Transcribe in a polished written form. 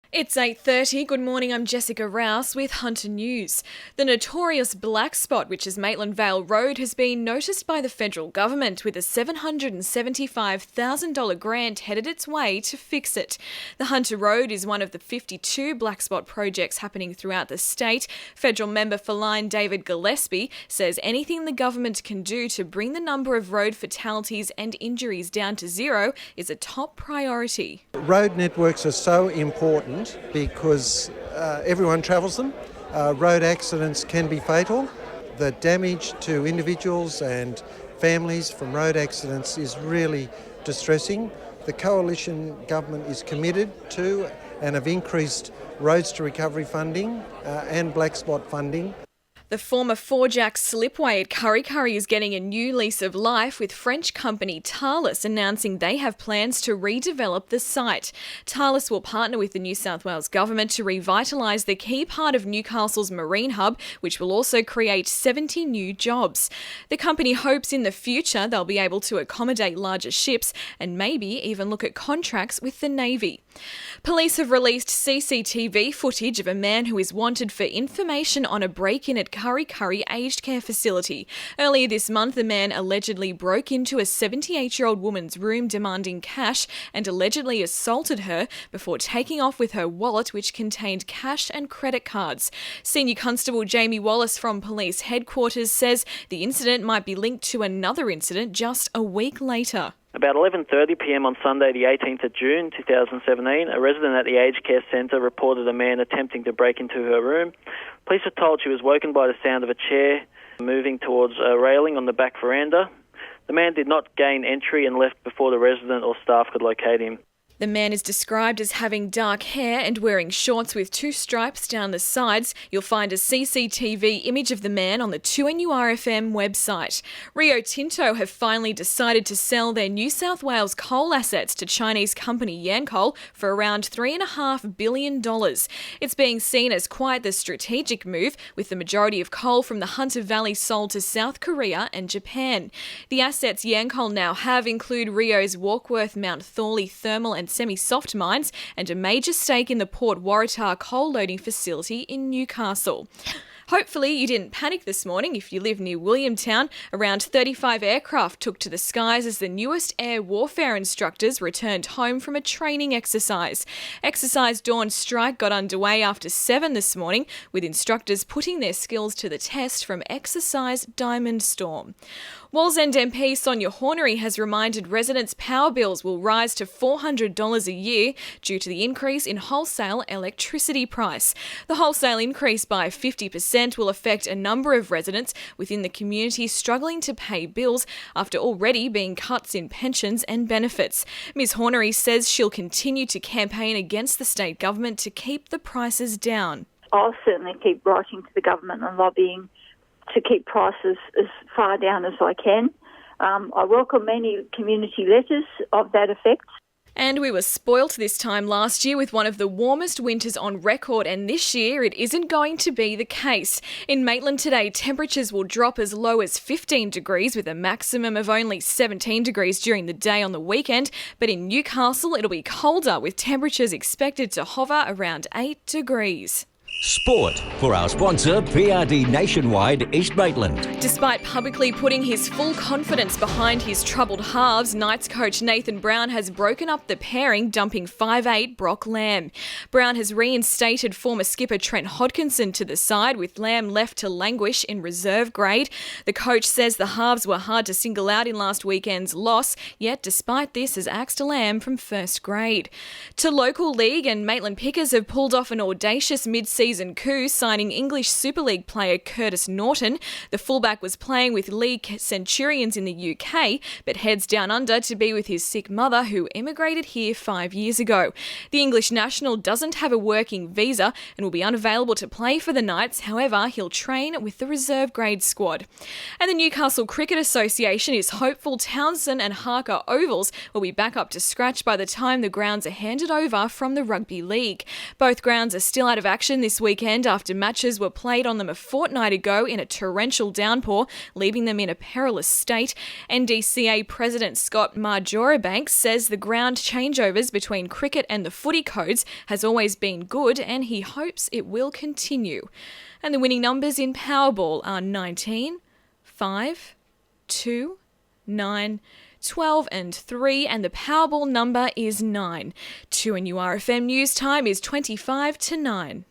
It's 8:30. Good morning, I'm Jessica Rouse with Hunter News. The notorious black spot, which is Maitland Vale Road, has been noticed by the federal government with a $775,000 grant headed its way to fix it. The Hunter Road is one of the 52 black spot projects happening throughout the state. Federal member for Lyne David Gillespie says anything the government can do to bring the number of road fatalities and injuries down to zero is a top priority. Road networks are so important because everyone travels them. Road accidents can be fatal. The damage to individuals and families from road accidents is really distressing. The coalition government is committed to and have increased roads to recovery funding and black spot funding. The former Four-Jack slipway at Kurri Kurri is getting a new lease of life, with French company Thales announcing they have plans to redevelop the site. Thales will partner with the New South Wales government to revitalise the key part of Newcastle's marine hub, which will also create 70 new jobs. The company hopes in the future they'll be able to accommodate larger ships and maybe even look at contracts with the Navy. Police have released CCTV footage of a man who is wanted for information on a break-in at Kurri Kurri aged care facility. Earlier this month, the man allegedly broke into a 78-year-old woman's room demanding cash and allegedly assaulted her before taking off with her wallet, which contained cash and credit cards. Senior Constable Jamie Wallace from Police Headquarters says the incident might be linked to another incident just a week later. About 11:30pm on Sunday, the 18th of June 2017, a resident at the aged care centre reported a man attempting to break into her room. Police were told she was woken by the sound of a chair moving towards a railing on the back veranda. The man did not gain entry and left before the resident or staff could locate him. The man is described as having dark hair and wearing shorts with 2 stripes down the sides. You'll find a CCTV image of the man on the 2NURFM website. Rio Tinto have finally decided to sell their New South Wales coal assets to Chinese company Yancoal for around $3.5 billion. It's being seen as quite the strategic move, with the majority of coal from the Hunter Valley sold to South Korea and Japan. The assets Yancoal now have include Rio's Warkworth Mount Thorley thermal and semi-soft mines and a major stake in the Port Waratah coal loading facility in Newcastle. Hopefully you didn't panic this morning if you live near Williamtown. Around 35 aircraft took to the skies as the newest air warfare instructors returned home from a training exercise. Exercise Dawn Strike got underway after 7 this morning, with instructors putting their skills to the test from Exercise Diamond Storm. Wallsend MP Sonia Hornery has reminded residents power bills will rise to $400 a year due to the increase in wholesale electricity price. The wholesale increase by 50% will affect a number of residents within the community struggling to pay bills after already being cuts in pensions and benefits. Ms Hornery says she'll continue to campaign against the state government to keep the prices down. I'll certainly keep writing to the government and lobbying to keep prices as far down as I can. I welcome any community letters of that effect. And we were spoilt this time last year with one of the warmest winters on record, and this year it isn't going to be the case. In Maitland today, temperatures will drop as low as 15 degrees with a maximum of only 17 degrees during the day on the weekend, but in Newcastle it'll be colder with temperatures expected to hover around 8 degrees. Sport for our sponsor, PRD Nationwide East Maitland. Despite publicly putting his full confidence behind his troubled halves, Knights coach Nathan Brown has broken up the pairing, dumping 5'8" Brock Lamb. Brown has reinstated former skipper Trent Hodkinson to the side, with Lamb left to languish in reserve grade. The coach says the halves were hard to single out in last weekend's loss, yet despite this has axed Lamb from first grade. To local league, and Maitland Pickers have pulled off an audacious mid-season coup, signing English Super League player Curtis Norton. The fullback was playing with League Centurions in the UK, but heads down under to be with his sick mother, who emigrated here 5 years ago. The English national doesn't have a working visa and will be unavailable to play for the Knights. However, he'll train with the reserve grade squad. And the Newcastle Cricket Association is hopeful Townsend and Harker Ovals will be back up to scratch by the time the grounds are handed over from the Rugby League. Both grounds are still out of action this this weekend after matches were played on them a fortnight ago in a torrential downpour, leaving them in a perilous state. NDCA President Scott Marjoribanks says the ground changeovers between cricket and the footy codes has always been good and he hopes it will continue. And the winning numbers in Powerball are 19, 5, 2, 9, 12 and 3, and the Powerball number is 9. 2NURFM news time is 25 to 9.